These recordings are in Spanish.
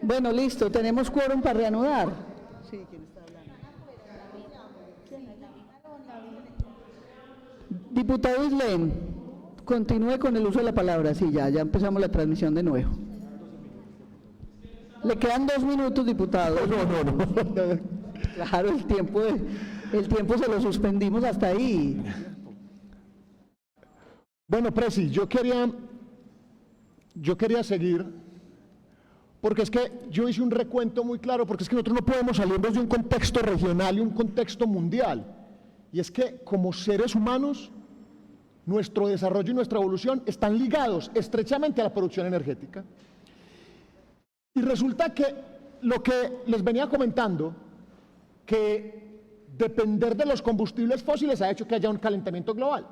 Bueno, listo, tenemos quórum para reanudar. Sí, ¿quién está hablando? Diputado Islén, continúe con el uso de la palabra. Sí, ya empezamos la transmisión de nuevo. Le quedan 2 minutos, diputado. No. Claro, el tiempo se lo suspendimos hasta ahí. Bueno, Presi, yo quería seguir, porque es que yo hice un recuento muy claro, porque es que nosotros no podemos salirnos de un contexto regional y un contexto mundial. Y es que como seres humanos, nuestro desarrollo y nuestra evolución están ligados estrechamente a la producción energética. Y resulta que lo que les venía comentando, que depender de los combustibles fósiles ha hecho que haya un calentamiento global.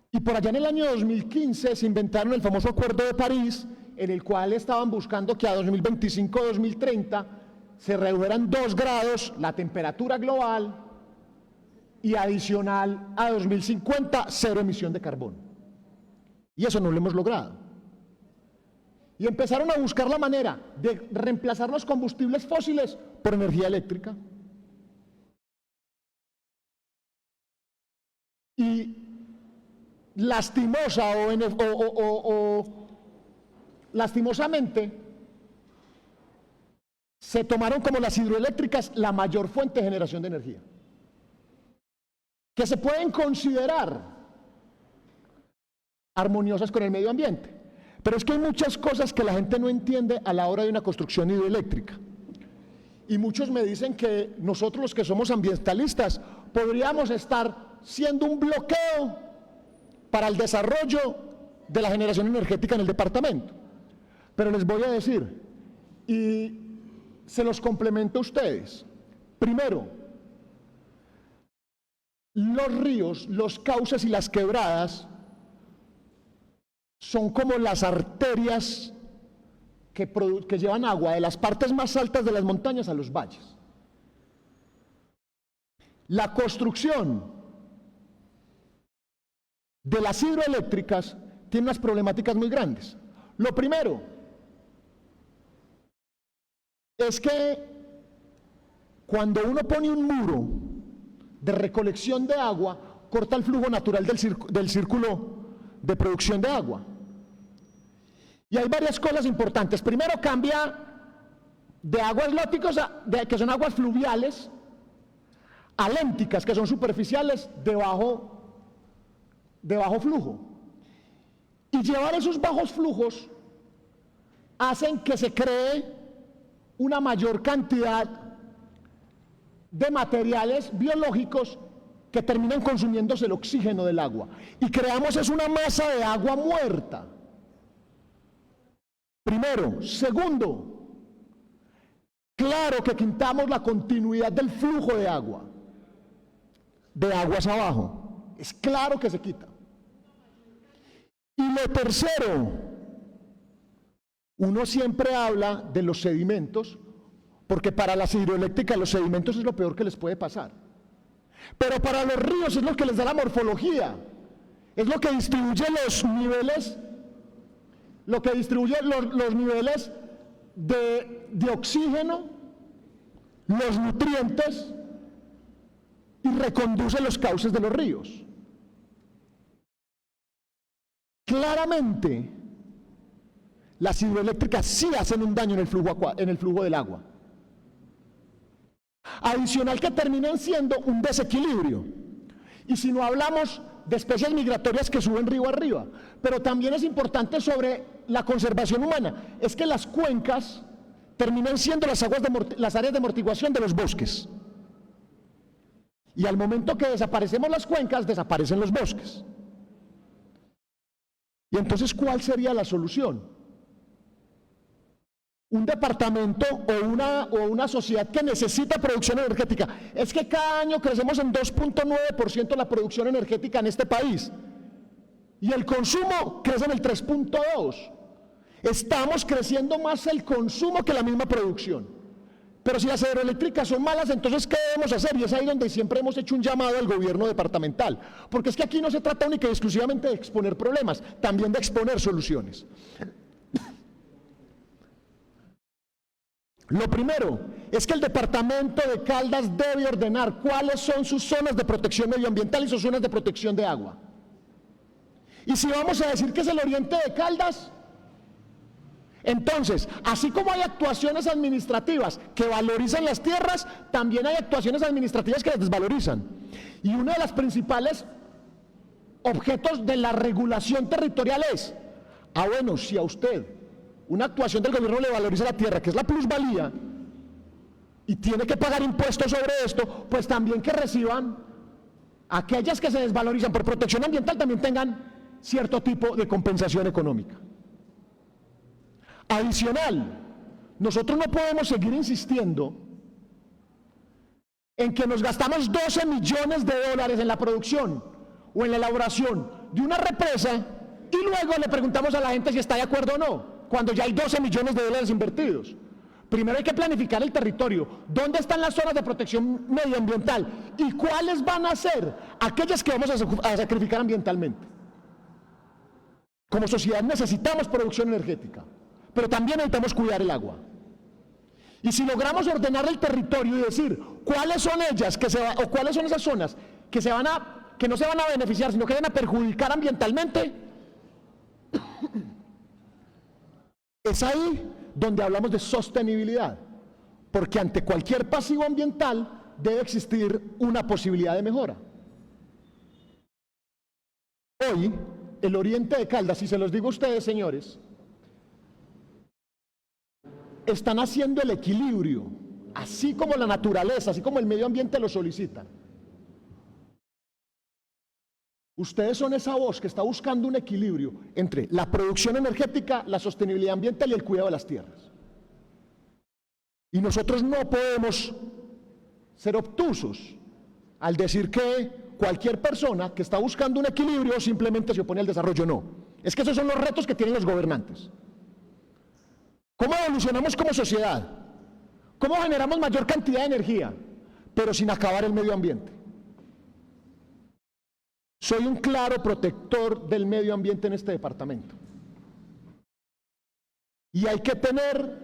Y por allá en el año 2015 se inventaron el famoso Acuerdo de París, en el cual estaban buscando que a 2025-2030 se redujeran 2 grados la temperatura global y adicional a 2050 cero emisión de carbono. Y eso no lo hemos logrado. Y empezaron a buscar la manera de reemplazar los combustibles fósiles por energía eléctrica. Y lastimosamente se tomaron como las hidroeléctricas la mayor fuente de generación de energía, que se pueden considerar armoniosas con el medio ambiente. Pero es que hay muchas cosas que la gente no entiende a la hora de una construcción hidroeléctrica. Y muchos me dicen que nosotros los que somos ambientalistas podríamos estar siendo un bloqueo para el desarrollo de la generación energética en el departamento. Pero les voy a decir, y se los complemento a ustedes. Primero, los ríos, los cauces y las quebradas son como las arterias que llevan agua de las partes más altas de las montañas a los valles. La construcción de las hidroeléctricas tiene unas problemáticas muy grandes. Lo primero es que cuando uno pone un muro de recolección de agua, corta el flujo natural del círculo de producción de agua. Y hay varias cosas importantes. Primero, cambia de aguas lóticas, que son aguas fluviales, a lénticas, que son superficiales de bajo flujo. Y llevar esos bajos flujos hacen que se cree una mayor cantidad de materiales biológicos que terminan consumiéndose el oxígeno del agua. Y creamos es una masa de agua muerta. Primero. Segundo, claro que quitamos la continuidad del flujo de agua, de aguas abajo. Es claro que se quita. Y lo tercero, uno siempre habla de los sedimentos, porque para las hidroeléctricas los sedimentos es lo peor que les puede pasar. Pero para los ríos es lo que les da la morfología, es lo que distribuye los niveles, los niveles de oxígeno, los nutrientes, y reconduce los cauces de los ríos. Claramente, las hidroeléctricas sí hacen un daño en el flujo del agua. Adicional que terminan siendo un desequilibrio. Y si no hablamos de especies migratorias que suben río arriba, pero también es importante sobre la conservación humana, es que las cuencas terminan siendo las áreas de amortiguación de los bosques. Y al momento que desaparecemos las cuencas, desaparecen los bosques. Y entonces, ¿cuál sería la solución? Un departamento o una sociedad que necesita producción energética. Es que cada año crecemos en 2.9% la producción energética en este país y el consumo crece en el 3.2%. Estamos creciendo más el consumo que la misma producción. Pero si las hidroeléctricas son malas, entonces ¿qué debemos hacer? Y es ahí donde siempre hemos hecho un llamado al gobierno departamental, porque es que aquí no se trata única y exclusivamente de exponer problemas, también de exponer soluciones. Lo primero es que el departamento de Caldas debe ordenar cuáles son sus zonas de protección medioambiental y sus zonas de protección de agua. Y si vamos a decir que es el oriente de Caldas, entonces, así como hay actuaciones administrativas que valorizan las tierras, también hay actuaciones administrativas que las desvalorizan. Y uno de los principales objetos de la regulación territorial es, bueno, si a usted una actuación del gobierno le valoriza la tierra, que es la plusvalía, y tiene que pagar impuestos sobre esto, pues también que reciban aquellas que se desvalorizan por protección ambiental, también tengan cierto tipo de compensación económica. Adicional, nosotros no podemos seguir insistiendo en que nos gastamos 12 millones de dólares en la producción o en la elaboración de una represa y luego le preguntamos a la gente si está de acuerdo o no, cuando ya hay 12 millones de dólares invertidos. Primero hay que planificar el territorio, dónde están las zonas de protección medioambiental y cuáles van a ser aquellas que vamos a sacrificar ambientalmente. Como sociedad necesitamos producción energética, pero también necesitamos cuidar el agua. Y si logramos ordenar el territorio y decir cuáles son ellas o cuáles son esas zonas que no se van a beneficiar, sino que van a perjudicar ambientalmente, es ahí donde hablamos de sostenibilidad, porque ante cualquier pasivo ambiental debe existir una posibilidad de mejora. Hoy, el oriente de Caldas, y se los digo a ustedes, señores, están haciendo el equilibrio, así como la naturaleza, así como el medio ambiente lo solicita. Ustedes son esa voz que está buscando un equilibrio entre la producción energética, la sostenibilidad ambiental y el cuidado de las tierras. Y nosotros no podemos ser obtusos al decir que cualquier persona que está buscando un equilibrio simplemente se opone al desarrollo. No, es que esos son los retos que tienen los gobernantes. ¿Cómo evolucionamos como sociedad? ¿Cómo generamos mayor cantidad de energía, pero sin acabar el medio ambiente? Soy un claro protector del medio ambiente en este departamento. Y hay que tener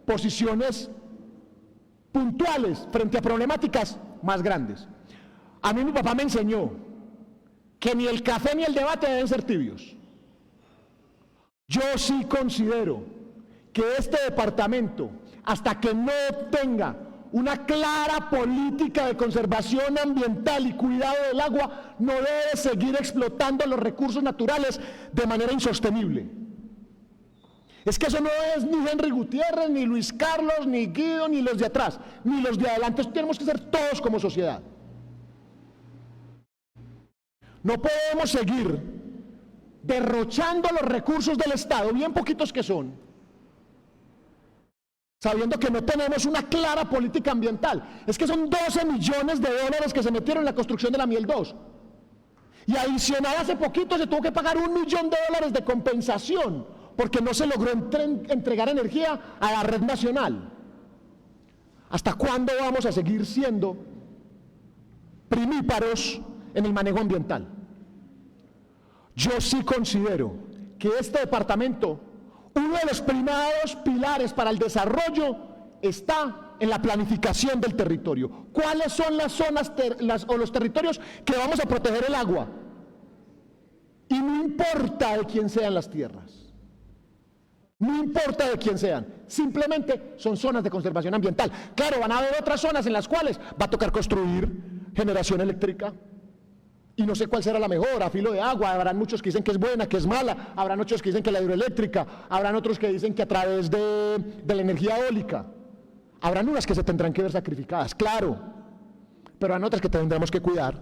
posiciones puntuales frente a problemáticas más grandes. A mí mi papá me enseñó que ni el café ni el debate deben ser tibios. Yo sí considero que este departamento, hasta que no tenga una clara política de conservación ambiental y cuidado del agua, no debe seguir explotando los recursos naturales de manera insostenible. Es que eso no es ni Henry Gutiérrez, ni Luis Carlos, ni Guido, ni los de atrás, ni los de adelante. Eso tenemos que ser todos como sociedad. No podemos seguir derrochando los recursos del Estado, bien poquitos que son, sabiendo que no tenemos una clara política ambiental. Es que son 12 millones de dólares que se metieron en la construcción de la Miel 2. Y adicional, hace poquito se tuvo que pagar $1 millón de compensación, porque no se logró entregar energía a la red nacional. ¿Hasta cuándo vamos a seguir siendo primíparos en el manejo ambiental? Yo sí considero que este departamento, uno de los primeros pilares para el desarrollo, está en la planificación del territorio. ¿Cuáles son las zonas o los territorios que vamos a proteger el agua? Y no importa de quién sean las tierras. No importa de quién sean, simplemente son zonas de conservación ambiental. Claro, van a haber otras zonas en las cuales va a tocar construir generación eléctrica, y no sé cuál será la mejor, a filo de agua. Habrán muchos que dicen que es buena, que es mala, habrán otros que dicen que la hidroeléctrica, habrán otros que dicen que a través de la energía eólica, habrán unas que se tendrán que ver sacrificadas, claro, pero habrán otras que tendremos que cuidar.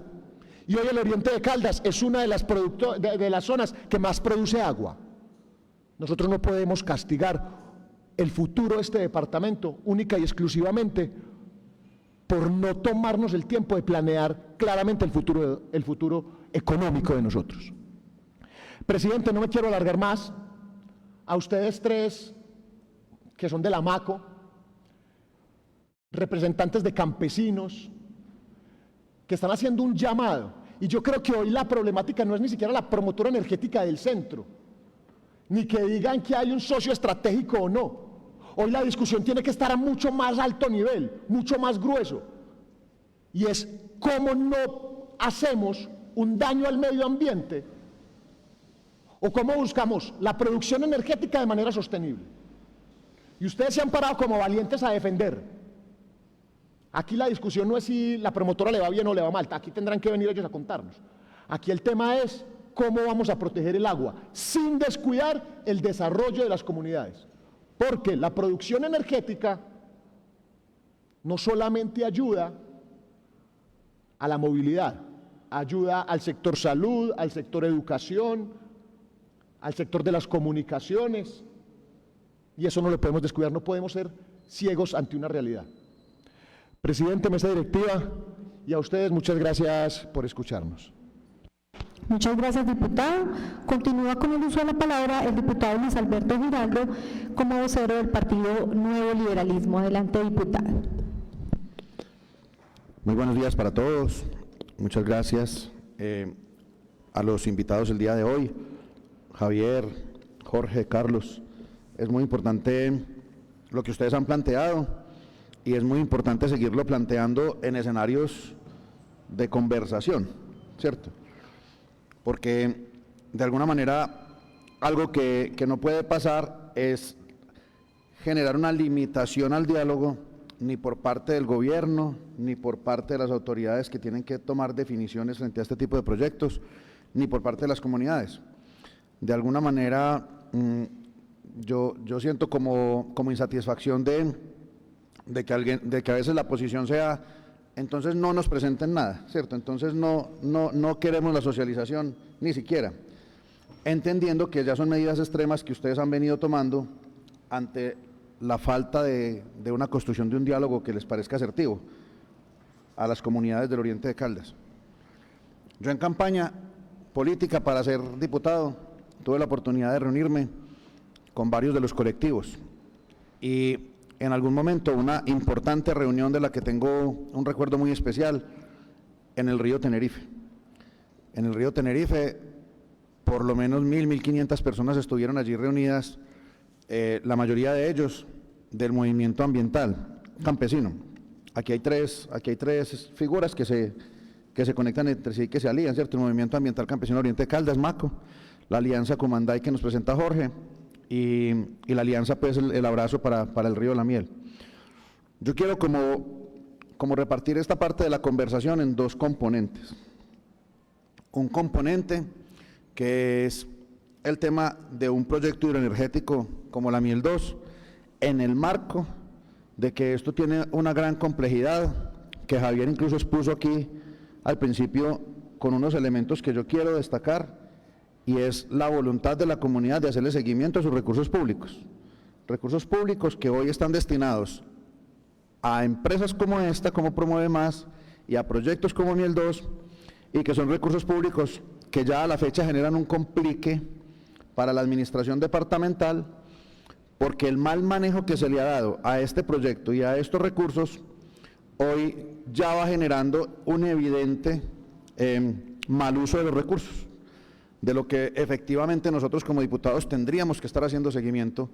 Y hoy el oriente de Caldas es una de las zonas que más produce agua. Nosotros no podemos castigar el futuro de este departamento única y exclusivamente por no tomarnos el tiempo de planear claramente el futuro económico de nosotros. Presidente, no me quiero alargar más. A ustedes tres, que son de la MACO, representantes de campesinos, que están haciendo un llamado, y yo creo que hoy la problemática no es ni siquiera la promotora energética del centro, ni que digan que hay un socio estratégico o no. Hoy la discusión tiene que estar a mucho más alto nivel, mucho más grueso. Y es cómo no hacemos un daño al medio ambiente o cómo buscamos la producción energética de manera sostenible. Y ustedes se han parado como valientes a defender. Aquí la discusión no es si la promotora le va bien o le va mal, aquí tendrán que venir ellos a contarnos. Aquí el tema es cómo vamos a proteger el agua sin descuidar el desarrollo de las comunidades. Porque la producción energética no solamente ayuda a la movilidad, ayuda al sector salud, al sector educación, al sector de las comunicaciones, y eso no lo podemos descuidar, no podemos ser ciegos ante una realidad. Presidente, mesa directiva, y a ustedes muchas gracias por escucharnos. Muchas gracias, diputado. Continúa con el uso de la palabra el diputado Luis Alberto Giraldo como vocero del Partido Nuevo Liberalismo. Adelante, diputado. Muy buenos días para todos. Muchas gracias a los invitados el día de hoy. Javier, Jorge, Carlos. Es muy importante lo que ustedes han planteado y es muy importante seguirlo planteando en escenarios de conversación, ¿cierto? Porque de alguna manera algo que no puede pasar es generar una limitación al diálogo ni por parte del gobierno, ni por parte de las autoridades que tienen que tomar definiciones frente a este tipo de proyectos, ni por parte de las comunidades. De alguna manera yo siento como insatisfacción de que a veces la posición sea, entonces no nos presenten nada, ¿cierto? Entonces no queremos la socialización ni siquiera, entendiendo que ya son medidas extremas que ustedes han venido tomando ante la falta de una construcción de un diálogo que les parezca asertivo a las comunidades del Oriente de Caldas. Yo en campaña política para ser diputado tuve la oportunidad de reunirme con varios de los colectivos y en algún momento una importante reunión de la que tengo un recuerdo muy especial en el río Tenerife. En el río Tenerife por lo menos 1.500 personas estuvieron allí reunidas, la mayoría de ellos del movimiento ambiental campesino. Aquí hay tres figuras que se conectan entre sí y que se alían, ¿cierto? El Movimiento Ambiental Campesino Oriente de Caldas, MACO, la Alianza Cumanday que nos presenta Jorge y la alianza, pues, el abrazo para el río La Miel. Yo quiero como repartir esta parte de la conversación en dos componentes. Un componente que es el tema de un proyecto hidroenergético como La Miel 2, en el marco de que esto tiene una gran complejidad, que Javier incluso expuso aquí al principio con unos elementos que yo quiero destacar, y es la voluntad de la comunidad de hacerle seguimiento a sus recursos públicos que hoy están destinados a empresas como esta, como Promueve Más, y a proyectos como Miel 2, y que son recursos públicos que ya a la fecha generan un complique para la administración departamental, porque el mal manejo que se le ha dado a este proyecto y a estos recursos hoy ya va generando un evidente mal uso de los recursos, de lo que efectivamente nosotros como diputados tendríamos que estar haciendo seguimiento,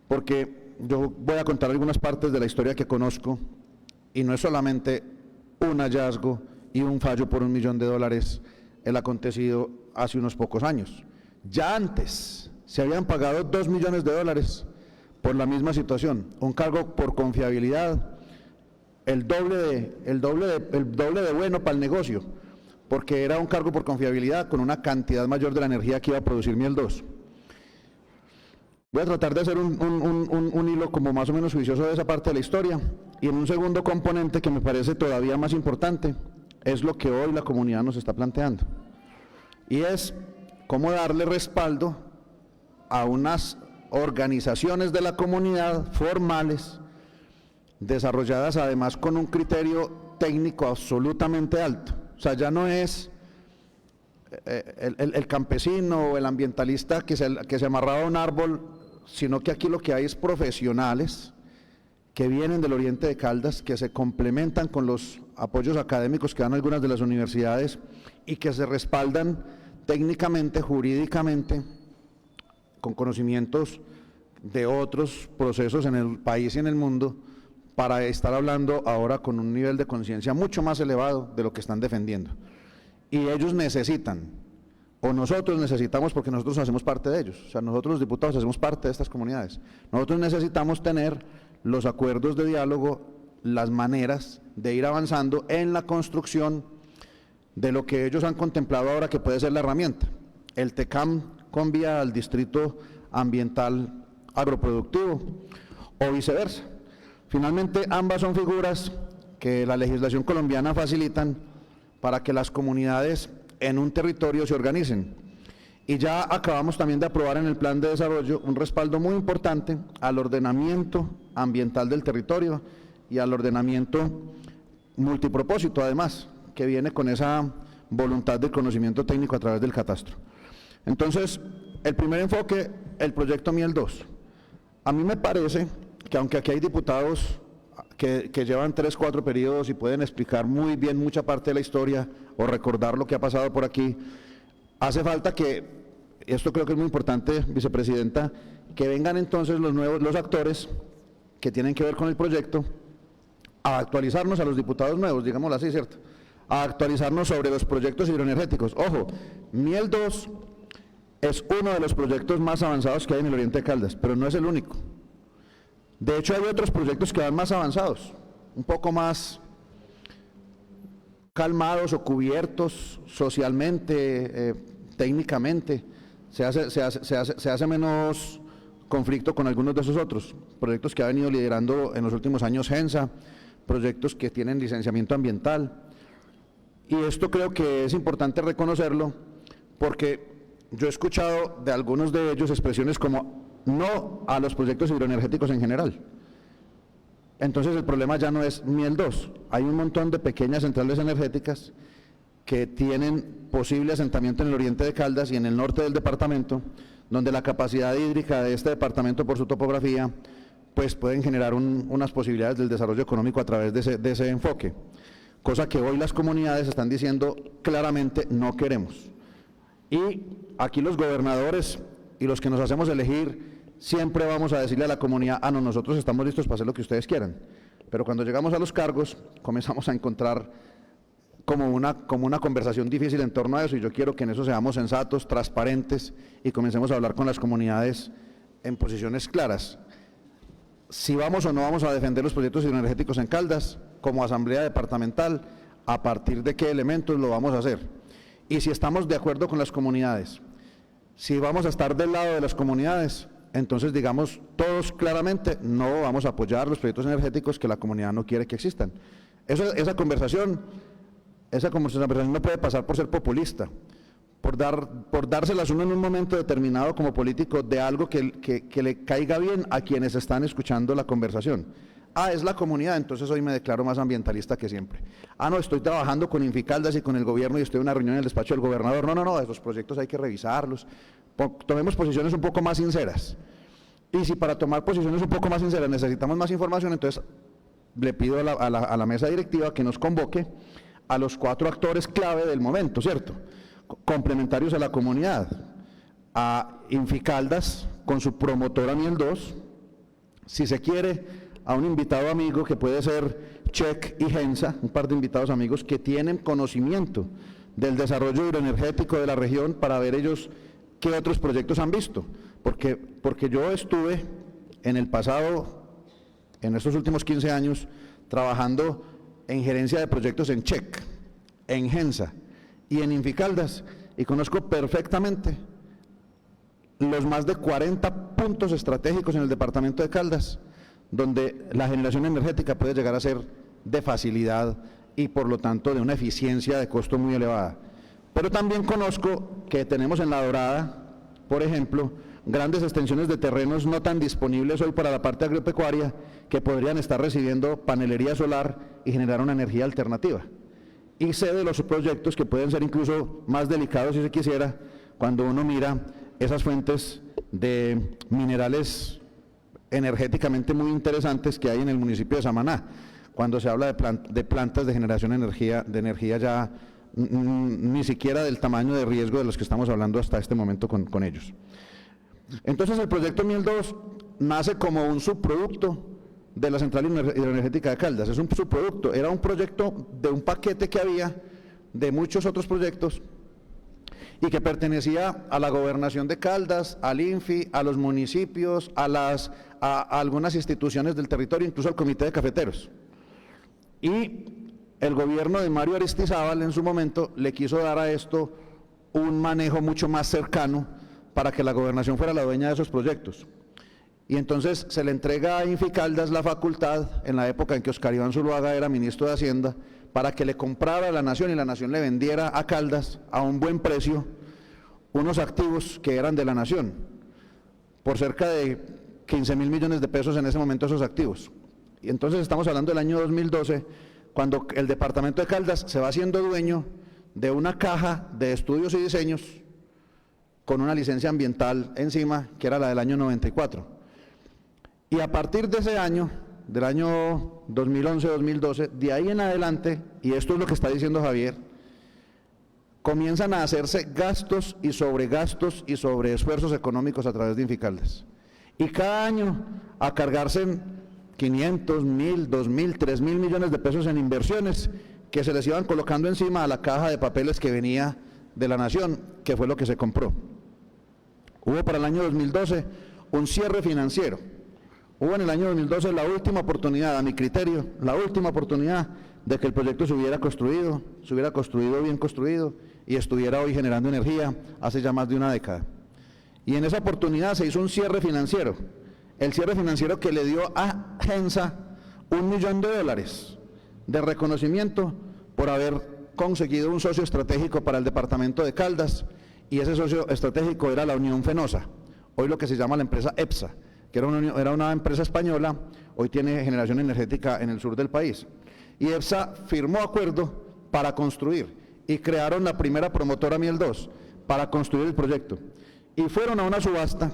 porque yo voy a contar algunas partes de la historia que conozco y no es solamente un hallazgo y un fallo por $1 millón el acontecido hace unos pocos años. Ya antes se habían pagado $2 millones por la misma situación, un cargo por confiabilidad, el doble de bueno para el negocio, porque era un cargo por confiabilidad con una cantidad mayor de la energía que iba a producir Miel 2. Voy a tratar de hacer un hilo como más o menos juicioso de esa parte de la historia, y en un segundo componente que me parece todavía más importante, es lo que hoy la comunidad nos está planteando, y es cómo darle respaldo a unas organizaciones de la comunidad formales, desarrolladas además con un criterio técnico absolutamente alto. O sea, ya no es el campesino o el ambientalista que se amarraba a un árbol, sino que aquí lo que hay es profesionales que vienen del Oriente de Caldas, que se complementan con los apoyos académicos que dan algunas de las universidades y que se respaldan técnicamente, jurídicamente, con conocimientos de otros procesos en el país y en el mundo para estar hablando ahora con un nivel de conciencia mucho más elevado de lo que están defendiendo. Y ellos necesitan, o nosotros necesitamos, porque nosotros hacemos parte de ellos, o sea, nosotros los diputados hacemos parte de estas comunidades, nosotros necesitamos tener los acuerdos de diálogo, las maneras de ir avanzando en la construcción de lo que ellos han contemplado ahora que puede ser la herramienta, el TECAM con vía al distrito ambiental agroproductivo o viceversa. Finalmente, ambas son figuras que la legislación colombiana facilitan para que las comunidades en un territorio se organicen. Y ya acabamos también de aprobar en el plan de desarrollo un respaldo muy importante al ordenamiento ambiental del territorio y al ordenamiento multipropósito, además, que viene con esa voluntad de conocimiento técnico a través del catastro. Entonces, el primer enfoque, el proyecto Miel 2. A mí me parece que aunque aquí hay diputados que llevan 3, 4 periodos y pueden explicar muy bien mucha parte de la historia o recordar lo que ha pasado por aquí, hace falta que, esto creo que es muy importante, vicepresidenta, que vengan entonces los actores que tienen que ver con el proyecto a actualizarnos a los diputados nuevos, digámoslo así, ¿cierto? A actualizarnos sobre los proyectos hidroenergéticos. Ojo, Miel 2 es uno de los proyectos más avanzados que hay en el Oriente de Caldas, pero no es el único. De hecho, hay otros proyectos que van más avanzados, un poco más calmados o cubiertos socialmente, técnicamente. Se hace menos conflicto con algunos de esos otros proyectos que ha venido liderando en los últimos años GENSA, proyectos que tienen licenciamiento ambiental. Y esto creo que es importante reconocerlo porque yo he escuchado de algunos de ellos expresiones como no a los proyectos hidroenergéticos en general. Entonces el problema ya no es Miel 2, hay un montón de pequeñas centrales energéticas que tienen posible asentamiento en el oriente de Caldas y en el norte del departamento, donde la capacidad hídrica de este departamento por su topografía, pues pueden generar unas posibilidades del desarrollo económico a través de ese enfoque, cosa que hoy las comunidades están diciendo claramente no queremos. Y aquí los gobernadores y los que nos hacemos elegir, siempre vamos a decirle a la comunidad, no, nosotros estamos listos para hacer lo que ustedes quieran. Pero cuando llegamos a los cargos, comenzamos a encontrar como una conversación difícil en torno a eso, y yo quiero que en eso seamos sensatos, transparentes, y comencemos a hablar con las comunidades en posiciones claras. Si vamos o no vamos a defender los proyectos hidroenergéticos en Caldas, como asamblea departamental, a partir de qué elementos lo vamos a hacer. Y si estamos de acuerdo con las comunidades, si vamos a estar del lado de las comunidades, entonces digamos todos claramente, no vamos a apoyar los proyectos energéticos que la comunidad no quiere que existan. Esa conversación no puede pasar por ser populista, por dárselas uno en un momento determinado como político de algo que le caiga bien a quienes están escuchando la conversación. Es la comunidad, entonces hoy me declaro más ambientalista que siempre. No, estoy trabajando con Inficaldas y con el gobierno y estoy en una reunión en el despacho del gobernador. No, esos proyectos hay que revisarlos. Tomemos posiciones un poco más sinceras. Y si para tomar posiciones un poco más sinceras necesitamos más información, entonces le pido a la mesa directiva que nos convoque a los 4 actores clave del momento, ¿cierto? Complementarios a la comunidad. A Inficaldas con su promotora Miel 2, si se quiere, a un invitado amigo que puede ser Check y GENSA, un par de invitados amigos que tienen conocimiento del desarrollo hidroenergético de la región para ver ellos qué otros proyectos han visto, porque yo estuve en el pasado, en estos últimos 15 años, trabajando en gerencia de proyectos en Check, en GENSA y en Inficaldas, y conozco perfectamente los más de 40 puntos estratégicos en el departamento de Caldas, donde la generación energética puede llegar a ser de facilidad y por lo tanto de una eficiencia de costo muy elevada. Pero también conozco que tenemos en La Dorada, por ejemplo, grandes extensiones de terrenos no tan disponibles hoy para la parte agropecuaria que podrían estar recibiendo panelería solar y generar una energía alternativa. Y sé de los proyectos que pueden ser incluso más delicados si se quisiera, cuando uno mira esas fuentes de minerales energéticamente muy interesantes que hay en el municipio de Samaná, cuando se habla de plantas de generación de energía ya ni siquiera del tamaño de riesgo de los que estamos hablando hasta este momento con ellos. Entonces el proyecto Miel 2 nace como un subproducto de la central hidroenergética de Caldas. Es un subproducto, era un proyecto de un paquete que había de muchos otros proyectos y que pertenecía a la gobernación de Caldas, al INFI, a los municipios, a algunas instituciones del territorio, incluso al Comité de Cafeteros. Y el gobierno de Mario Aristizábal en su momento le quiso dar a esto un manejo mucho más cercano para que la gobernación fuera la dueña de esos proyectos. Y entonces se le entrega a INFI Caldas la facultad, en la época en que Oscar Iván Zuluaga era ministro de Hacienda, para que le comprara a la Nación y la Nación le vendiera a Caldas a un buen precio unos activos que eran de la Nación, por cerca de 15.000 millones de pesos en ese momento esos activos. Y entonces estamos hablando del año 2012, cuando el departamento de Caldas se va haciendo dueño de una caja de estudios y diseños con una licencia ambiental encima, que era la del año 94. Y a partir de ese año, del año 2011-2012, de ahí en adelante, y esto es lo que está diciendo Javier, comienzan a hacerse gastos y sobreesfuerzos económicos a través de INFI Caldas. Y cada año a cargarse en 500, 1.000, 2.000, 3.000 millones de pesos en inversiones que se les iban colocando encima a la caja de papeles que venía de la Nación, que fue lo que se compró. Hubo para el año 2012 un cierre financiero. Hubo en el año 2012 la última oportunidad, a mi criterio, la última oportunidad de que el proyecto se hubiera construido bien construido y estuviera hoy generando energía hace ya más de una década. Y en esa oportunidad se hizo un cierre financiero, el cierre financiero que le dio a Gensa $1 millón de reconocimiento por haber conseguido un socio estratégico para el departamento de Caldas, y ese socio estratégico era la Unión Fenosa, hoy lo que se llama la empresa EPSA, que era una empresa española, hoy tiene generación energética en el sur del país. Y EPSA firmó acuerdo para construir y crearon la primera promotora Miel 2 para construir el proyecto. Y fueron a una subasta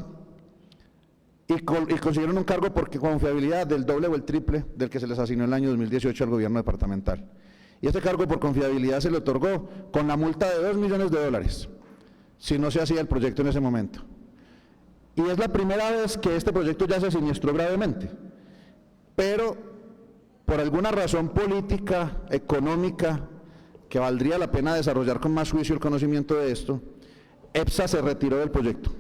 y consiguieron un cargo por confiabilidad del doble o el triple del que se les asignó en el año 2018 al gobierno departamental. Y este cargo por confiabilidad se le otorgó con la multa de $2 millones, si no se hacía el proyecto en ese momento. Y es la primera vez que este proyecto ya se siniestró gravemente, pero por alguna razón política, económica, que valdría la pena desarrollar con más juicio el conocimiento de esto, EPSA se retiró del proyecto.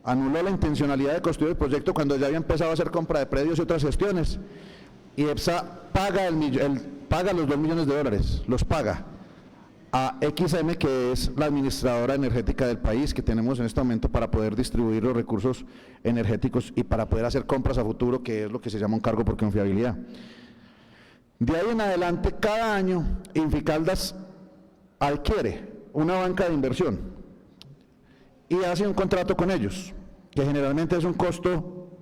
Anuló la intencionalidad de construir el proyecto cuando ya había empezado a hacer compra de predios y otras gestiones, y EPSA paga los $2 millones, los paga a XM, que es la administradora energética del país que tenemos en este momento para poder distribuir los recursos energéticos y para poder hacer compras a futuro, que es lo que se llama un cargo por confiabilidad. De ahí en adelante, cada año, INFI Caldas adquiere una banca de inversión y hace un contrato con ellos, que generalmente es un costo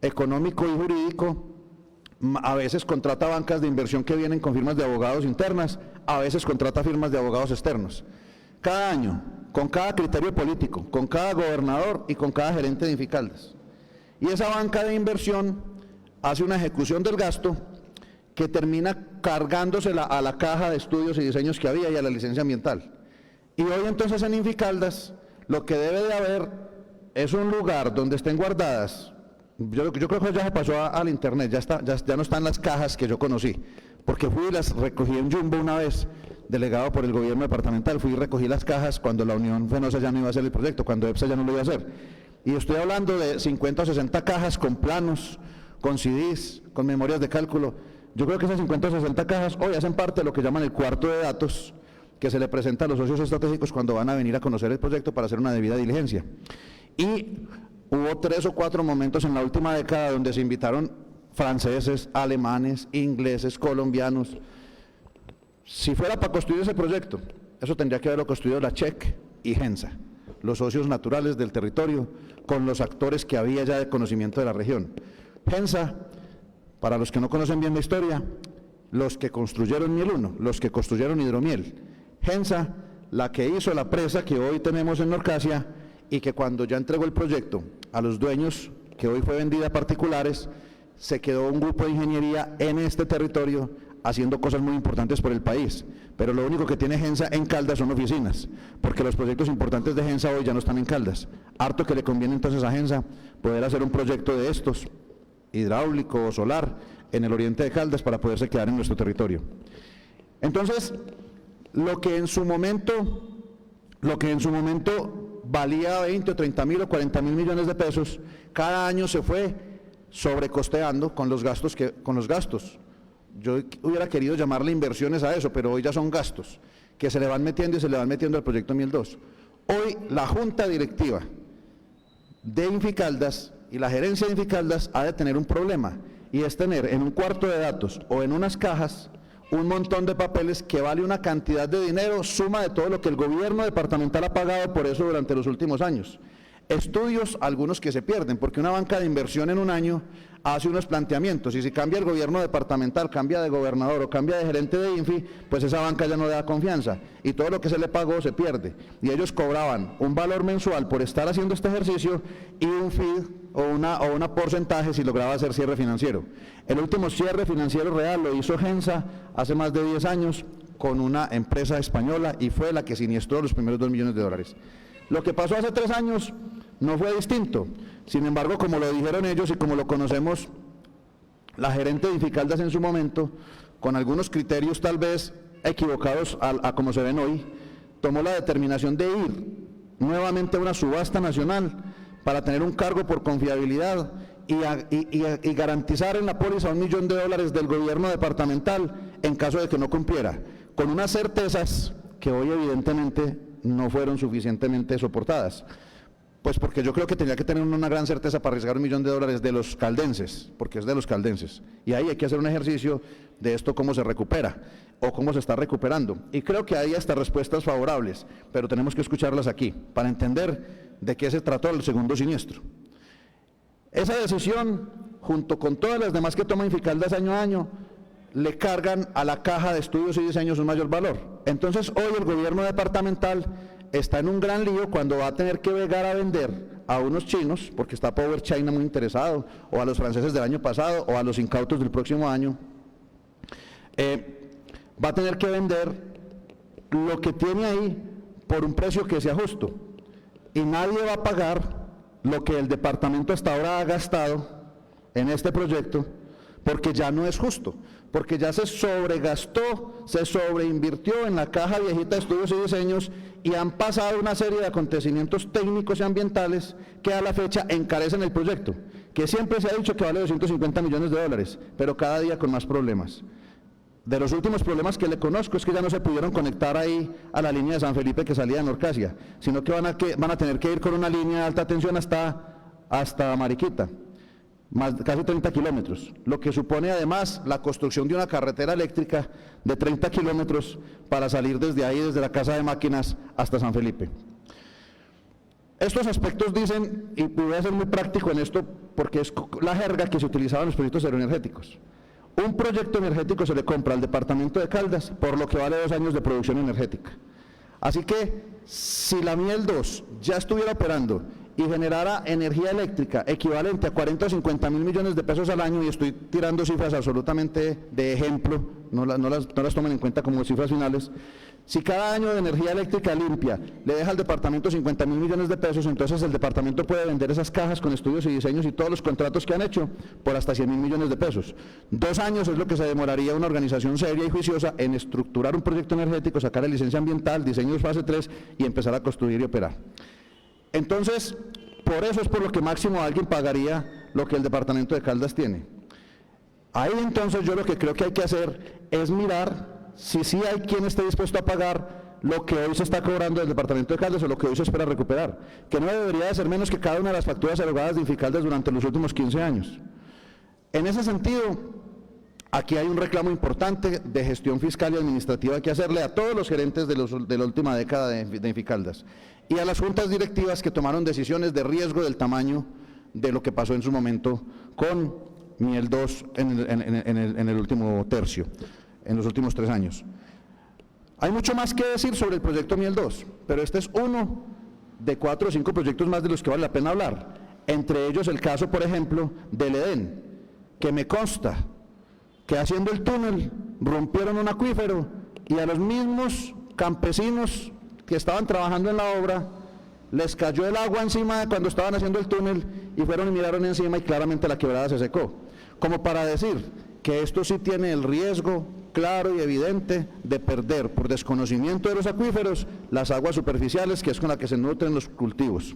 económico y jurídico. A veces contrata bancas de inversión que vienen con firmas de abogados internas, a veces contrata firmas de abogados externos. Cada año, con cada criterio político, con cada gobernador y con cada gerente de INFI Caldas. Y esa banca de inversión hace una ejecución del gasto que termina cargándosela a la caja de estudios y diseños que había y a la licencia ambiental. Y hoy entonces en INFI Caldas lo que debe de haber es un lugar donde estén guardadas. Yo creo que ya se pasó al internet, ya no están las cajas que yo conocí, porque fui y las recogí en Jumbo una vez, delegado por el gobierno departamental, fui y recogí las cajas cuando la Unión Fenosa ya no iba a hacer el proyecto, cuando EPSA ya no lo iba a hacer. Y estoy hablando de 50 o 60 cajas con planos, con CDs, con memorias de cálculo. Yo creo que esas 50 o 60 cajas hoy hacen parte de lo que llaman el cuarto de datos que se le presenta a los socios estratégicos cuando van a venir a conocer el proyecto para hacer una debida diligencia. Y hubo 3 o 4 momentos en la última década donde se invitaron franceses, alemanes, ingleses, colombianos. Si fuera para construir ese proyecto, eso tendría que haberlo construido la CHEC y Gensa, los socios naturales del territorio, con los actores que había ya de conocimiento de la región. Gensa, para los que no conocen bien la historia, los que construyeron Miel 1, los que construyeron Hidromiel. Gensa, la que hizo la presa que hoy tenemos en Norcasia, y que cuando ya entregó el proyecto a los dueños, que hoy fue vendida a particulares, se quedó un grupo de ingeniería en este territorio haciendo cosas muy importantes por el país. pero lo único que tiene Gensa en Caldas son oficinas, porque los proyectos importantes de Gensa hoy ya no están en Caldas. Harto que le conviene entonces a Gensa poder hacer un proyecto de estos, hidráulico o solar, en el oriente de Caldas para poderse quedar en nuestro territorio. Entonces, lo que en su momento valía 20 o 30 mil o 40 mil millones de pesos, cada año se fue sobrecosteando con los gastos. Yo hubiera querido llamarle inversiones a eso, pero hoy ya son gastos que se le van metiendo y se le van metiendo al proyecto Miel 2. Hoy la junta directiva de Inficaldas y la gerencia de Inficaldas ha de tener un problema, y es tener en un cuarto de datos o en unas cajas un montón de papeles que vale una cantidad de dinero, suma de todo lo que el gobierno departamental ha pagado por eso durante los últimos años. Estudios, algunos que se pierden, porque una banca de inversión en un año hace unos planteamientos, y si cambia el gobierno departamental, cambia de gobernador o cambia de gerente de INFI, pues esa banca ya no le da confianza, y todo lo que se le pagó se pierde. Y ellos cobraban un valor mensual por estar haciendo este ejercicio y un feed o una porcentaje si lograba hacer cierre financiero. El último cierre financiero real lo hizo Gensa hace más de 10 años con una empresa española, y fue la que siniestró los primeros $2 millones. Lo que pasó hace 3 años no fue distinto. Sin embargo, como lo dijeron ellos y como lo conocemos, la gerente de Inficaldas en su momento, con algunos criterios tal vez equivocados a como se ven hoy, tomó la determinación de ir nuevamente a una subasta nacional para tener un cargo por confiabilidad y garantizar en la póliza $1 millón del gobierno departamental en caso de que no cumpliera, con unas certezas que hoy evidentemente no fueron suficientemente soportadas. Pues porque yo creo que tenía que tener una gran certeza para arriesgar $1 millón de los caldenses, porque es de los caldenses. Y ahí hay que hacer un ejercicio de esto, cómo se recupera o cómo se está recuperando. Y creo que hay hasta respuestas favorables, pero tenemos que escucharlas aquí para entender de qué se trató el segundo siniestro. Esa decisión, junto con todas las demás que toma Inficaldas año a año, le cargan a la caja de estudios y diseños un mayor valor. Entonces hoy el gobierno departamental está en un gran lío cuando va a tener que llegar a vender a unos chinos, porque está Power China muy interesado, o a los franceses del año pasado, o a los incautos del próximo año. Va a tener que vender lo que tiene ahí por un precio que sea justo, y nadie va a pagar lo que el departamento hasta ahora ha gastado en este proyecto, porque ya no es justo, porque ya se sobregastó, se sobreinvirtió en la caja viejita de estudios y diseños, y han pasado una serie de acontecimientos técnicos y ambientales que a la fecha encarecen el proyecto, que siempre se ha dicho que vale $250 millones, pero cada día con más problemas. De los últimos problemas que le conozco es que ya no se pudieron conectar ahí a la línea de San Felipe que salía de Norcasia, sino que van a tener que ir con una línea de alta tensión hasta Mariquita, casi 30 kilómetros, lo que supone además la construcción de una carretera eléctrica de 30 kilómetros para salir desde ahí, desde la casa de máquinas hasta San Felipe. Estos aspectos dicen, y voy a ser muy práctico en esto porque es la jerga que se utilizaba en los proyectos aeroenergéticos. Un proyecto energético se le compra al departamento de Caldas por lo que vale 2 años de producción energética. Así que si la Miel 2 ya estuviera operando y generara energía eléctrica equivalente a 40 o 50 mil millones de pesos al año, y estoy tirando cifras absolutamente de ejemplo, no las tomen en cuenta como cifras finales, si cada año de energía eléctrica limpia le deja al departamento 50 mil millones de pesos, entonces el departamento puede vender esas cajas con estudios y diseños y todos los contratos que han hecho por hasta 100 mil millones de pesos. 2 años es lo que se demoraría una organización seria y juiciosa en estructurar un proyecto energético, sacar la licencia ambiental, diseños fase 3 y empezar a construir y operar. Entonces, por eso es por lo que máximo alguien pagaría lo que el departamento de Caldas tiene. Ahí entonces yo lo que creo que hay que hacer es mirar si sí hay quien esté dispuesto a pagar lo que hoy se está cobrando del departamento de Caldas o lo que hoy se espera recuperar, que no debería de ser menos que cada una de las facturas erogadas de Inficaldas durante los últimos 15 años. En ese sentido, aquí hay un reclamo importante de gestión fiscal y administrativa que hacerle a todos los gerentes de la última década de Inficaldas y a las juntas directivas que tomaron decisiones de riesgo del tamaño de lo que pasó en su momento con Miel 2 en el último tercio, en los últimos 3 años. Hay mucho más que decir sobre el proyecto Miel 2, pero este es uno de 4 o 5 proyectos más de los que vale la pena hablar, entre ellos el caso, por ejemplo, del Edén, que me consta que haciendo el túnel rompieron un acuífero y a los mismos campesinos que estaban trabajando en la obra les cayó el agua encima cuando estaban haciendo el túnel y fueron y miraron encima y claramente la quebrada se secó. Como para decir que esto sí tiene el riesgo claro y evidente de perder por desconocimiento de los acuíferos las aguas superficiales, que es con la que se nutren los cultivos.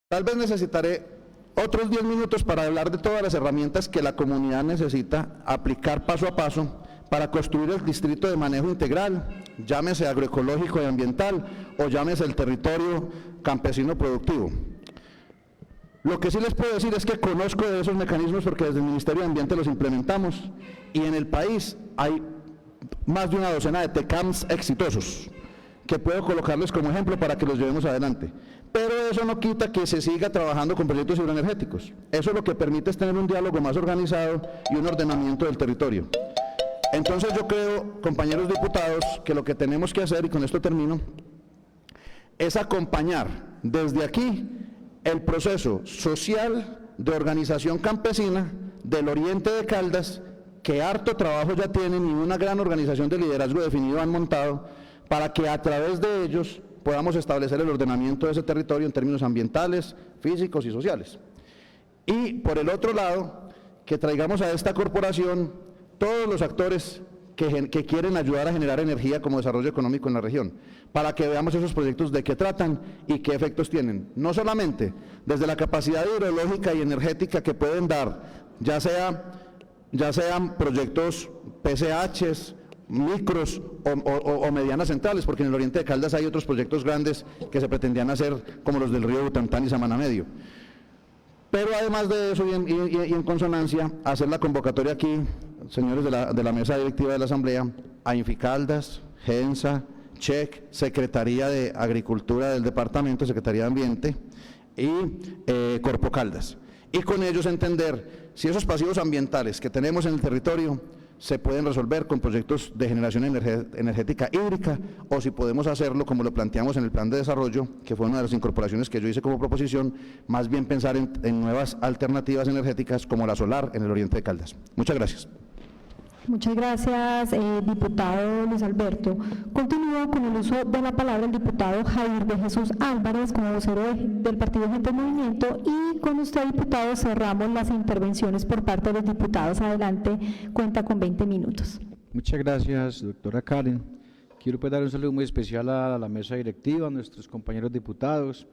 Tal vez necesitaré otros 10 minutos para hablar de todas las herramientas que la comunidad necesita aplicar paso a paso para construir el distrito de manejo integral, llámese agroecológico y ambiental o llámese el territorio campesino productivo. Lo que sí les puedo decir es que conozco de esos mecanismos porque desde el Ministerio de Ambiente los implementamos y en el país hay más de una docena de TECAMS exitosos que puedo colocarles como ejemplo para que los llevemos adelante. Pero eso no quita que se siga trabajando con proyectos hidroenergéticos. Eso lo que permite es tener un diálogo más organizado y un ordenamiento del territorio. Entonces yo creo, compañeros diputados, que lo que tenemos que hacer, y con esto termino, es acompañar desde aquí el proceso social de organización campesina del oriente de Caldas, que harto trabajo ya tienen y una gran organización de liderazgo definido han montado, para que a través de ellos podamos establecer el ordenamiento de ese territorio en términos ambientales, físicos y sociales. Y por el otro lado, que traigamos a esta corporación todos los actores que quieren ayudar a generar energía como desarrollo económico en la región, para que veamos esos proyectos de qué tratan y qué efectos tienen, no solamente desde la capacidad hidrológica y energética que pueden dar, ya sean proyectos PCHs, micros o medianas centrales, porque en el oriente de Caldas hay otros proyectos grandes que se pretendían hacer, como los del río Butantán y Samana Medio. Pero además de eso, y en consonancia, hacer la convocatoria aquí, señores de la mesa directiva de la Asamblea, a Inficaldas, GENSA, CHEC, Secretaría de Agricultura del Departamento, Secretaría de Ambiente y Corpo Caldas. Y con ellos entender si esos pasivos ambientales que tenemos en el territorio se pueden resolver con proyectos de generación energética hídrica o si podemos hacerlo como lo planteamos en el plan de desarrollo, que fue una de las incorporaciones que yo hice como proposición, más bien pensar en nuevas alternativas energéticas como la solar en el oriente de Caldas. Muchas gracias. Muchas gracias, diputado Luis Alberto. Continúa con el uso de la palabra el diputado Jair de Jesús Álvarez, como vocero del Partido Gente en Movimiento, y con usted, diputado, cerramos las intervenciones por parte de los diputados. Adelante, cuenta con 20 minutos. Muchas gracias, doctora Karen. Quiero pues dar un saludo muy especial a la mesa directiva, a nuestros compañeros diputados,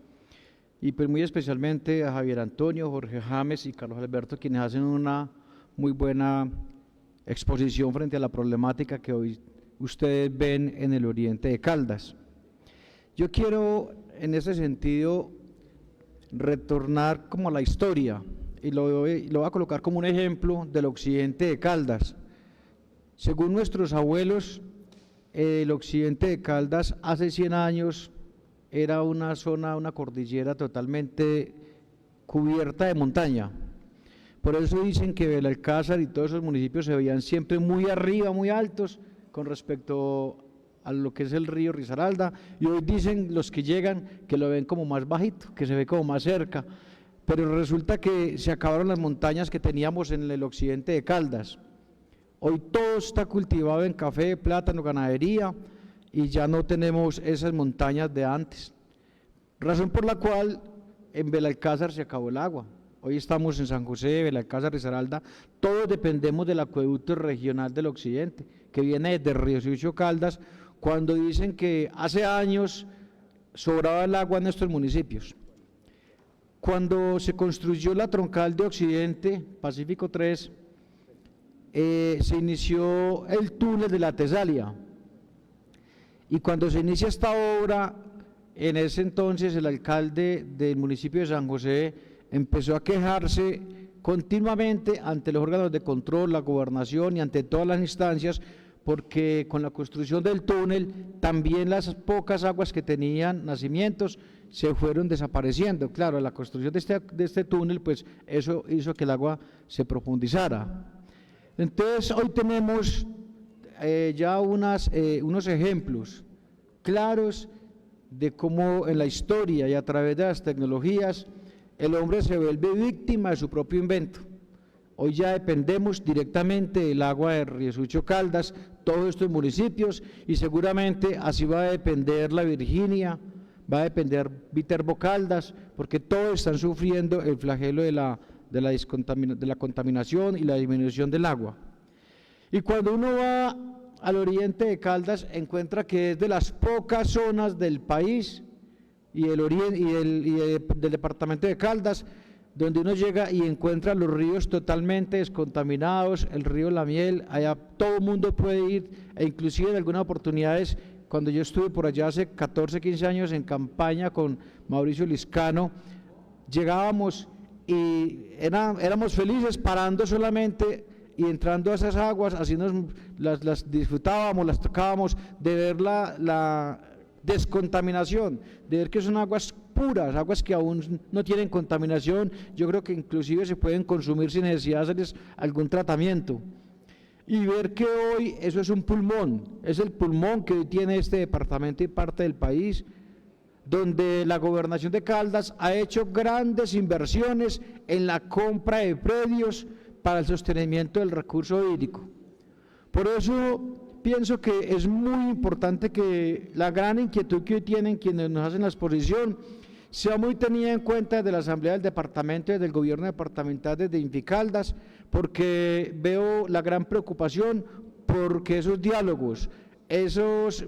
y pues muy especialmente a Javier Antonio, Jorge James y Carlos Alberto, quienes hacen una muy buena exposición frente a la problemática que hoy ustedes ven en el oriente de Caldas. Yo quiero en ese sentido retornar como a la historia y lo voy a colocar como un ejemplo del occidente de Caldas. Según nuestros abuelos, el occidente de Caldas hace 100 años era una zona, una cordillera totalmente cubierta de montaña. Por eso dicen que Belalcázar y todos esos municipios se veían siempre muy arriba, muy altos con respecto a lo que es el río Risaralda, y hoy dicen los que llegan que lo ven como más bajito, que se ve como más cerca, pero resulta que se acabaron las montañas que teníamos en el occidente de Caldas. Hoy todo está cultivado en café, plátano, ganadería, y ya no tenemos esas montañas de antes, razón por la cual en Belalcázar se acabó el agua. Hoy estamos en San José, Belalcázar, Risaralda, todos dependemos del acueducto regional del occidente, que viene desde Río Sucio, Caldas, cuando dicen que hace años sobraba el agua en nuestros municipios. Cuando se construyó la troncal de Occidente, Pacífico 3, se inició el túnel de la Tesalia, y cuando se inicia esta obra, en ese entonces el alcalde del municipio de San José empezó a quejarse continuamente ante los órganos de control, la gobernación y ante todas las instancias, porque con la construcción del túnel también las pocas aguas que tenían nacimientos se fueron desapareciendo. Claro, la construcción de este túnel, pues eso hizo que el agua se profundizara. Entonces hoy tenemos ya unos ejemplos claros de cómo en la historia y a través de las tecnologías el hombre se vuelve víctima de su propio invento. Hoy ya dependemos directamente del agua de Riosucho Caldas, todos estos municipios, y seguramente así va a depender La Virginia, va a depender Viterbo Caldas, porque todos están sufriendo el flagelo de la contaminación y la disminución del agua. Y cuando uno va al oriente de Caldas, encuentra que es de las pocas zonas del país y del departamento de Caldas, donde uno llega y encuentra los ríos totalmente descontaminados, el río La Miel, allá todo el mundo puede ir, e inclusive en algunas oportunidades, cuando yo estuve por allá hace 14, 15 años en campaña con Mauricio Liscano, llegábamos y éramos felices parando solamente y entrando a esas aguas, así las disfrutábamos, las tocábamos, de ver la descontaminación, de ver que son aguas puras, aguas que aún no tienen contaminación, yo creo que inclusive se pueden consumir sin necesidad de hacerles algún tratamiento. Y ver que hoy eso es un pulmón, es el pulmón que hoy tiene este departamento y parte del país, donde la gobernación de Caldas ha hecho grandes inversiones en la compra de predios para el sostenimiento del recurso hídrico. Por eso pienso que es muy importante que la gran inquietud que hoy tienen quienes nos hacen la exposición sea muy tenida en cuenta desde la Asamblea del Departamento y desde el Gobierno Departamental desde Inficaldas, porque veo la gran preocupación porque esos diálogos, esos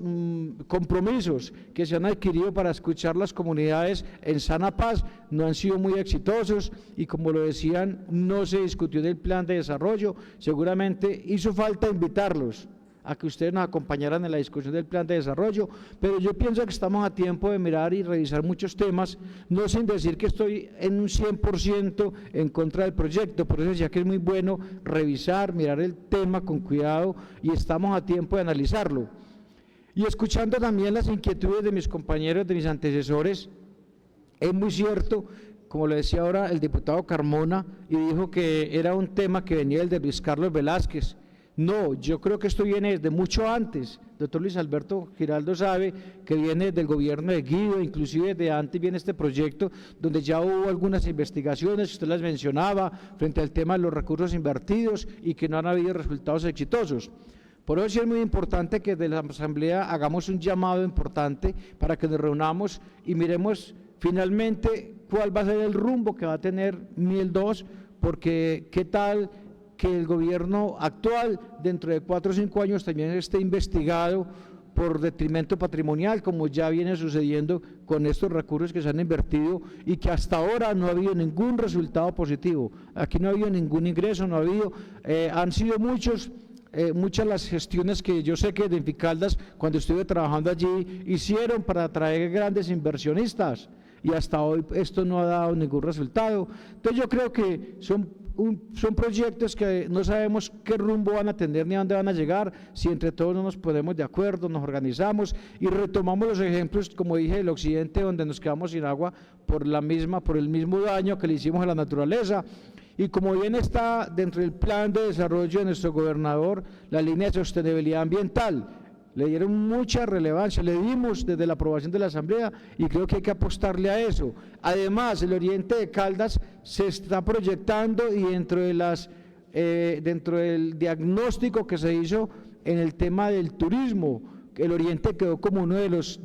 compromisos que se han adquirido para escuchar las comunidades en sana paz no han sido muy exitosos y, como lo decían, no se discutió en el plan de desarrollo. Seguramente hizo falta invitarlos a que ustedes nos acompañaran en la discusión del plan de desarrollo, pero yo pienso que estamos a tiempo de mirar y revisar muchos temas, no sin decir que estoy en un 100% en contra del proyecto, por eso decía que es muy bueno revisar, mirar el tema con cuidado y estamos a tiempo de analizarlo. Y escuchando también las inquietudes de mis compañeros, de mis antecesores, es muy cierto, como lo decía ahora el diputado Carmona, y dijo que era un tema que venía de Luis Carlos Velázquez. No, yo creo que esto viene desde mucho antes. Doctor Luis Alberto Giraldo sabe que viene del gobierno de Guido, inclusive desde antes viene este proyecto donde ya hubo algunas investigaciones, usted las mencionaba, frente al tema de los recursos invertidos y que no han habido resultados exitosos. Por eso sí es muy importante que desde la Asamblea hagamos un llamado importante para que nos reunamos y miremos finalmente cuál va a ser el rumbo que va a tener Miel 2, porque qué tal que el gobierno actual dentro de 4 o 5 años también esté investigado por detrimento patrimonial, como ya viene sucediendo con estos recursos que se han invertido y que hasta ahora no ha habido ningún resultado positivo. Aquí no ha habido ningún ingreso, no ha habido, han sido muchas las gestiones que yo sé que de Inficaldas, cuando estuve trabajando allí, hicieron para atraer grandes inversionistas y hasta hoy esto no ha dado ningún resultado. Entonces yo creo que son proyectos que no sabemos qué rumbo van a tener ni a dónde van a llegar, si entre todos no nos ponemos de acuerdo, nos organizamos y retomamos los ejemplos, como dije, del occidente, donde nos quedamos sin agua por el mismo daño que le hicimos a la naturaleza. Y como bien está dentro del plan de desarrollo de nuestro gobernador, la línea de sostenibilidad ambiental, le dieron mucha relevancia, le dimos desde la aprobación de la Asamblea y creo que hay que apostarle a eso. Además, el oriente de Caldas se está proyectando y dentro del diagnóstico que se hizo en el tema del turismo, el oriente quedó como uno de los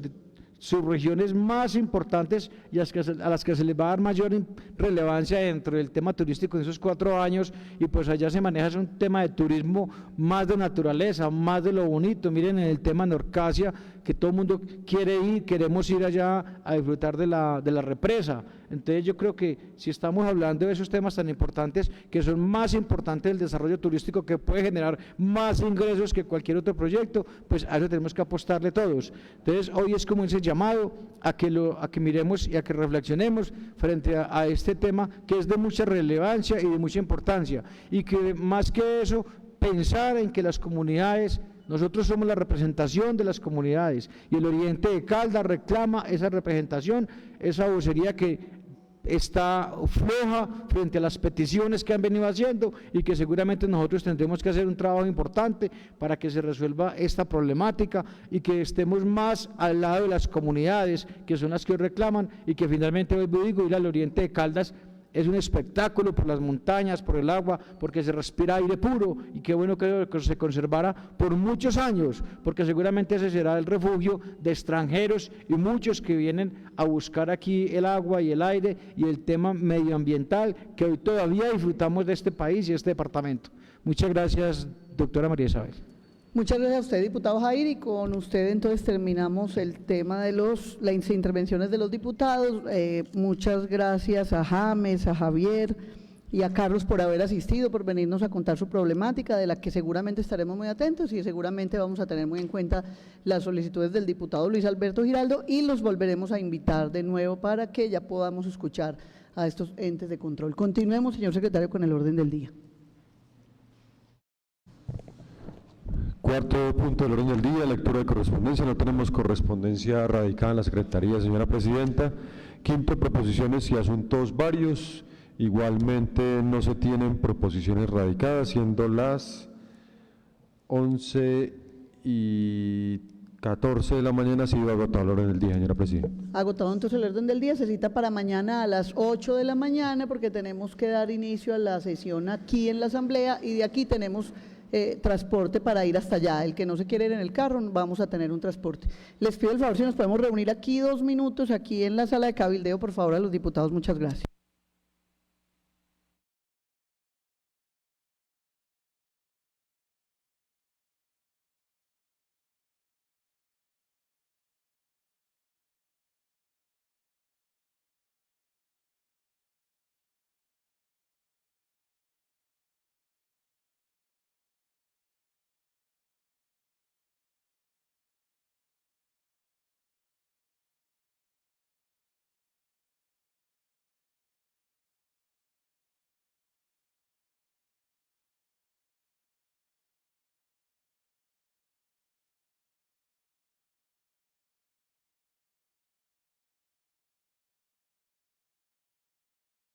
subregiones más importantes y a las que se les va a dar mayor relevancia dentro del tema turístico en esos 4 años, y pues allá se maneja un tema de turismo más de naturaleza, más de lo bonito. Miren en el tema Norcasia, que todo el mundo quiere ir, queremos ir allá a disfrutar de la represa. Entonces yo creo que si estamos hablando de esos temas tan importantes, que son más importantes del desarrollo turístico, que puede generar más ingresos que cualquier otro proyecto, pues a eso tenemos que apostarle todos. Entonces hoy es como ese llamado a que miremos y a que reflexionemos frente a este tema que es de mucha relevancia y de mucha importancia, y que más que eso, pensar en que las comunidades, nosotros somos la representación de las comunidades y el oriente de Caldas reclama esa representación, esa vocería que está floja frente a las peticiones que han venido haciendo, y que seguramente nosotros tendremos que hacer un trabajo importante para que se resuelva esta problemática y que estemos más al lado de las comunidades, que son las que hoy reclaman, y que finalmente hoy digo, ir al oriente de Caldas es un espectáculo por las montañas, por el agua, porque se respira aire puro, y qué bueno que se conservara por muchos años, porque seguramente ese será el refugio de extranjeros y muchos que vienen a buscar aquí el agua y el aire y el tema medioambiental que hoy todavía disfrutamos de este país y este departamento. Muchas gracias, doctora María Isabel. Muchas gracias a usted, diputado Jair, y con usted entonces terminamos el tema de las intervenciones de los diputados. Muchas gracias a James, a Javier y a Carlos por haber asistido, por venirnos a contar su problemática, de la que seguramente estaremos muy atentos y seguramente vamos a tener muy en cuenta las solicitudes del diputado Luis Alberto Giraldo, y los volveremos a invitar de nuevo para que ya podamos escuchar a estos entes de control. Continuemos, señor secretario, con el orden del día. Cuarto punto del orden del día, lectura de correspondencia. No tenemos correspondencia radicada en la Secretaría, señora Presidenta. Quinto, proposiciones y asuntos varios. Igualmente no se tienen proposiciones radicadas, siendo las 11:14 de la mañana. Ha sido agotado el orden del día, señora Presidenta. Agotado entonces el orden del día, se cita para mañana a las 8 de la mañana porque tenemos que dar inicio a la sesión aquí en la Asamblea, y de aquí tenemos transporte para ir hasta allá. El que no se quiere ir en el carro, vamos a tener un transporte. Les pido el favor si nos podemos reunir aquí 2 minutos, aquí en la sala de cabildeo, por favor, a los diputados. Muchas gracias.